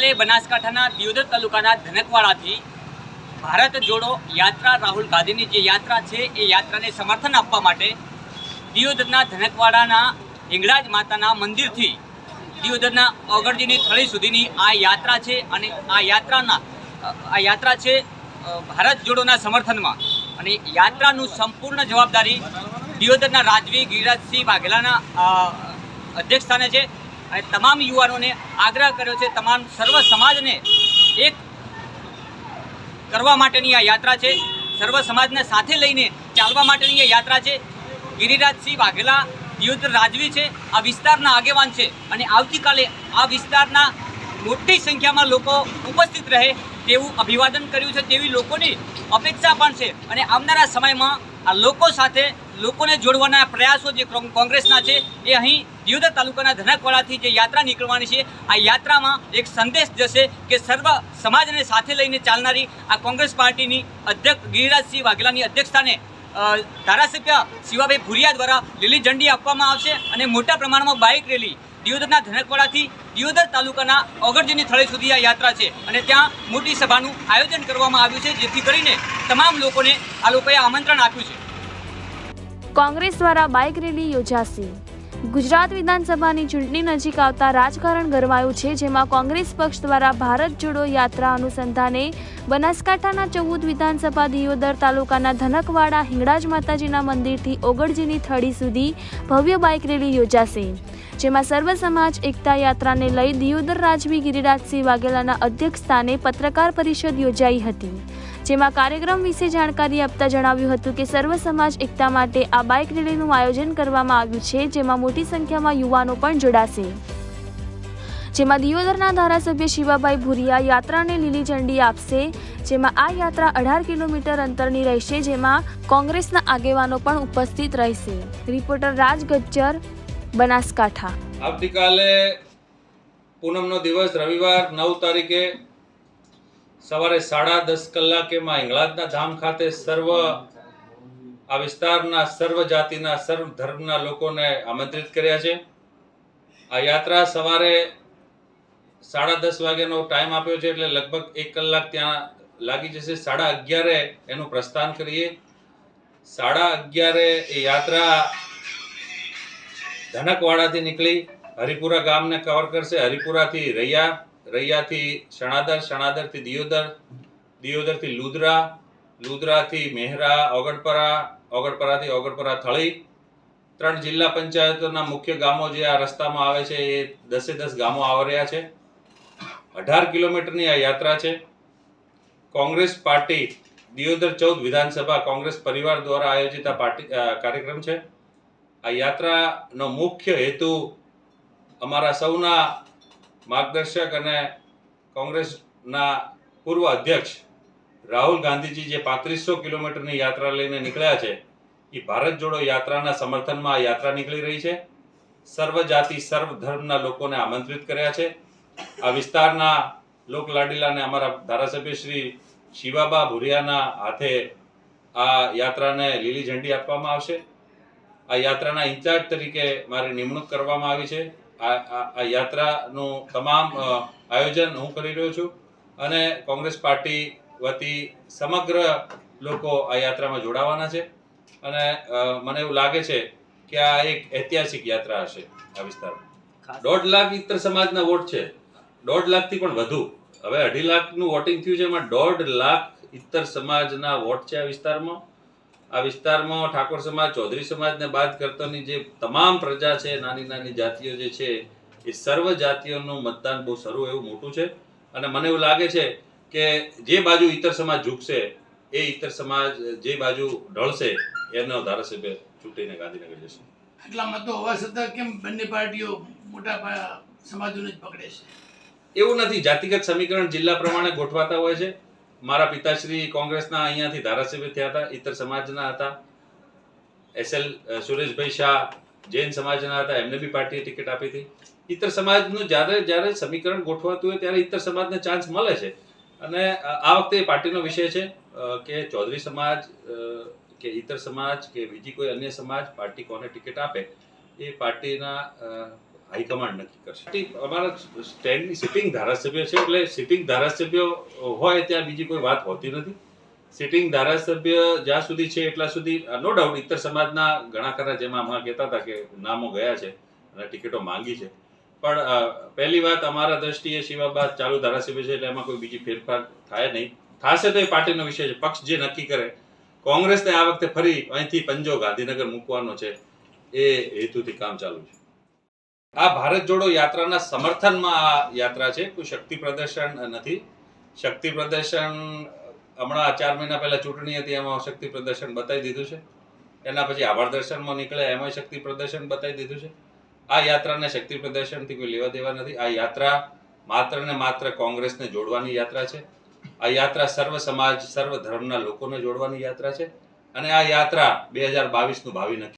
ગઈકાલે બનાસકાંઠાના દિયોદર તાલુકાના ધનકવાડાથી ભારત જોડો યાત્રા રાહુલ ગાંધીની જે યાત્રા છે એ યાત્રાને સમર્થન આપવા માટે દિયોદરના ધનકવાડાના હિંગળાજ માતાના મંદિરથી દિયોદરના ઓગળજીની થળી સુધીની આ યાત્રા છે અને આ યાત્રા છે ભારત જોડોના સમર્થનમાં અને યાત્રાનું સંપૂર્ણ જવાબદારી દિયોદરના રાજવી ગિરિરાજસિંહ વાઘેલાના અધ્યક્ષસ્થાને છે અને તમામ યુવાનોને આગ્રહ કર્યો છે, તમામ સર્વ સમાજને એક કરવા માટેની આ યાત્રા છે, સર્વ સમાજને સાથે લઈને ચાલવા માટેની આ યાત્રા છે। ગિરિરાજસિંહ વાઘેલા દિયોદર રાજવી છે, આ વિસ્તારના આગેવાન છે અને આવતીકાલે આ વિસ્તારના મોટી સંખ્યામાં લોકો ઉપસ્થિત રહે તેવું અભિવાદન કર્યું છે, તેવી લોકોની અપેક્ષા પણ છે અને આવનારા સમયમાં આ લોકો સાથે લોકોને જોડવાના પ્રયાસો જે કોંગ્રેસના છે એ અહીં દિયોદર તાલુકાના ધનકવાડાથી જે યાત્રા નીકળવાની છે આ યાત્રામાં એક સંદેશ જશે કે સર્વ સમાજને સાથે લઈને ચાલનારી આ કોંગ્રેસ પાર્ટીની અધ્યક્ષ ગિરિરાજસિંહ વાઘેલાની અધ્યક્ષસ્થાને ધારાસભ્ય શિવાભાઈ ભુરિયા દ્વારા લીલી ઝંડી આપવામાં આવશે અને મોટા પ્રમાણમાં બાઇક રેલી દિયોદરના ધનકવાડાથી દિયોદર તાલુકાના ઓગળજીની થળી સુધી આ યાત્રા છે અને ત્યાં મોટી સભાનું આયોજન કરવામાં આવ્યું છે, જેથી કરીને તમામ લોકોને આ લોકોએ આમંત્રણ આપ્યું છે। કોંગ્રેસ દ્વારા બાઇક રેલી યોજાશે। ગુજરાત વિધાનસભાની ચૂંટણી નજીક આવતા રાજકારણ ગરમાયું છે, જેમાં કોંગ્રેસ પક્ષ દ્વારા ભારત જોડો યાત્રા અનુસંધાને બનાસકાંઠાના 14 વિધાનસભા દિયોદર તાલુકાના ધનકવાડા હિંગળાજ માતાજીના મંદિરથી ઓગળજીની થળી સુધી ભવ્ય બાઇક રેલી યોજાશે, જેમાં સર્વ સમાજ એકતા યાત્રાને લઈ દિયોદર રાજવી ગિરિરાજસિંહ વાઘેલાના અધ્યક્ષસ્થાને પત્રકાર પરિષદ યોજાઈ હતી, જેમાં કાર્યક્રમ વિશે જાણકારી આપતા જણાવ્યું હતું કે સર્વ સમાજ એકતા માટે આ બાઇક રેલીનું આયોજન કરવામાં આવ્યું છે, જેમાં મોટી સંખ્યામાં યુવાનો પણ જોડાશે, જેમાં દિયોદરના ધારાસભ્ય શિવાભાઈ ભુરિયા યાત્રાને લીલી ઝંડી આપશે, જેમાં આ યાત્રા 18 કિલોમીટર અંતરની રહેશે, જેમાં કોંગ્રેસના આગેવાનો પણ ઉપસ્થિત રહેશે। રિપોર્ટર રાજ ગજ્જર, બનાસકાંઠા। આવતીકાલે પૂનમનો દિવસ રવિવાર 9 તારીખે સવારે 10:30 કલાકે માં હિંગળાજના ધામ ખાતે સર્વ આ વિસ્તારના સર્વ જાતિના સર્વ ધર્મના લોકોને આમંત્રિત કર્યા છે। આ યાત્રા સવારે 10:30 વાગ્યાનો ટાઈમ આપ્યો છે, એટલે લગભગ 1 કલાક ત્યાં લાગી જશે। 11:30 એનું પ્રસ્થાન કરીએ। 11:30 એ યાત્રા ધનકવાડાથી નીકળી હરિપુરા ગામને કવર કરશે, હરિપુરાથી રૈયાથી શણાદર, શણાદરથી દિયોદર, દિયોદરથી લુદરા, લુદરાથી મેહરા, ઓગળપરાથી ઓગળપરા થળી, 3 જિલ્લા પંચાયતોના મુખ્ય ગામો જે આ રસ્તામાં આવે છે એ 10 ગામો આવર્યા છે। 18 કિલોમીટરની આ યાત્રા છે। કોંગ્રેસ પાર્ટી દિયોદર 14 વિધાનસભા કોંગ્રેસ પરિવાર દ્વારા આયોજિત આ કાર્યક્રમ છે। આ યાત્રાનો મુખ્ય હેતુ અમારા સૌના માર્ગદર્શક અને કોંગ્રેસના પૂર્વ અધ્યક્ષ રાહુલ ગાંધીજી જે 3500 કિલોમીટરની યાત્રા લઈને નીકળ્યા છે એ ભારત જોડો યાત્રાના સમર્થનમાં આ યાત્રા નીકળી રહી છે। સર્વ જાતિ સર્વ ધર્મના લોકોને આમંત્રિત કર્યા છે। આ વિસ્તારના લોકલાડીલાને અમારા ધારાસભ્ય શ્રી શિવાબા ભુરિયાના હાથે આ યાત્રાને લીલી ઝંડી આપવામાં આવશે। આ યાત્રાના ઇન્ચાર્જ તરીકે મારી નિમણૂક કરવામાં આવી છે। આ યાત્રાનું તમામ આયોજન હું કરી રહ્યો છું અને કોંગ્રેસ પાર્ટી વતી સમગ્ર લોકો આ યાત્રામાં જોડાવાના છે અને મને એવું લાગે છે કે આ એક ઐતિહાસિક યાત્રા હશે। આ વિસ્તારમાં 1.5 લાખ ઇતર સમાજના વોટ છે, 1.5 લાખથી પણ વધુ। હવે 2.5 લાખનું વોટિંગ થયું છે, એમાં 1.5 લાખ ઇતર સમાજના વોટ છે આ વિસ્તારમાં। આ વિસ્તારમાં ઠાકોર સમાજ, ચૌધરી સમાજને બાદ કરતાની જે તમામ પ્રજા છે, નાની નાની જાતિઓ જે છે એ સર્વ જાતિઓનું મતદાન બહુ સારું એવું મોટું છે અને મને એવું લાગે છે કે જે બાજુ ઇતર સમાજ ઝૂકશે એ ઇતર સમાજ જે બાજુ ઢળશે એનો ધારાસભ્ય ચૂંટીને ગાંધીનગર જશે। આટલા મતો હોવા છતાં કેમ બંને પાર્ટીઓ મોટા સમાજોને જ પકડે છે? એવું નથી, જાતિગત સમીકરણ જિલ્લા પ્રમાણે ગોઠવાતા હોય છે। મારા પિતાશ્રી કોંગ્રેસના અહીંયાથી ધારાસભ્ય થયા હતા, ઇતર સમાજના હતા। SL સુરેશભાઈ શાહ જૈન સમાજના હતા, એમને બી પાર્ટીએ ટિકિટ આપી હતી। ઇતર સમાજનું જ્યારે સમીકરણ ગોઠવાતું હોય ત્યારે ઇતર સમાજને ચાન્સ મળે છે અને આ વખતે પાર્ટીનો વિષય છે કે ચૌધરી સમાજ કે ઇતર સમાજ કે બીજી કોઈ અન્ય સમાજ પાર્ટી કોને ટિકિટ આપે એ પાર્ટીના હાઈકમાન્ડ નક્કી કરશે. અમારા સ્ટેન્ડની સિટિંગ ધારાસભ્ય છે, એટલે સિટિંગ ધારાસભ્યો હોય ત્યાં બીજી કોઈ વાત હોતી નથી. સિટિંગ ધારાસભ્ય જ્યાં સુધી છે એટલા સુધી નો ડાઉટ ઇતર સમાજના ઘણા ખરા, જેમાં હમણાં કહેતા હતા કે નામો ગયા છે અને ટિકિટો માંગી છે, પણ પહેલી વાત અમારા દ્રષ્ટિએ શિવાબા ચાલુ ધારાસભ્ય છે એટલે એમાં કોઈ બીજી ફેરફાર થાય નહીં. થશે તો એ પાર્ટીનો વિષય છે, પક્ષ જે નક્કી કરે. કોંગ્રેસને આ વખતે ફરી અહીંથી પંજો ગાંધીનગર મૂકવાનો છે એ હેતુથી કામ ચાલુ છે. આ ભારત જોડો યાત્રાના સમર્થનમાં આ યાત્રા છે, કોઈ શક્તિ પ્રદર્શન નથી. શક્તિ પ્રદર્શન હમણાં 4 મહિના પહેલા ચૂંટણી હતી, એમાં શક્તિ પ્રદર્શન બતાવી દીધું છે. એના પછી આભાર દર્શનમાં નીકળે એમાં શક્તિ પ્રદર્શન બતાવી દીધું છે. આ યાત્રાને શક્તિ પ્રદર્શનથી કોઈ લેવા દેવા નથી. આ યાત્રા માત્ર ને માત્ર કોંગ્રેસને જોડવાની યાત્રા છે. આ યાત્રા સર્વ સમાજ સર્વ ધર્મના લોકોને જોડવાની યાત્રા છે અને આ યાત્રા 2022નું ભાવિ નક્કી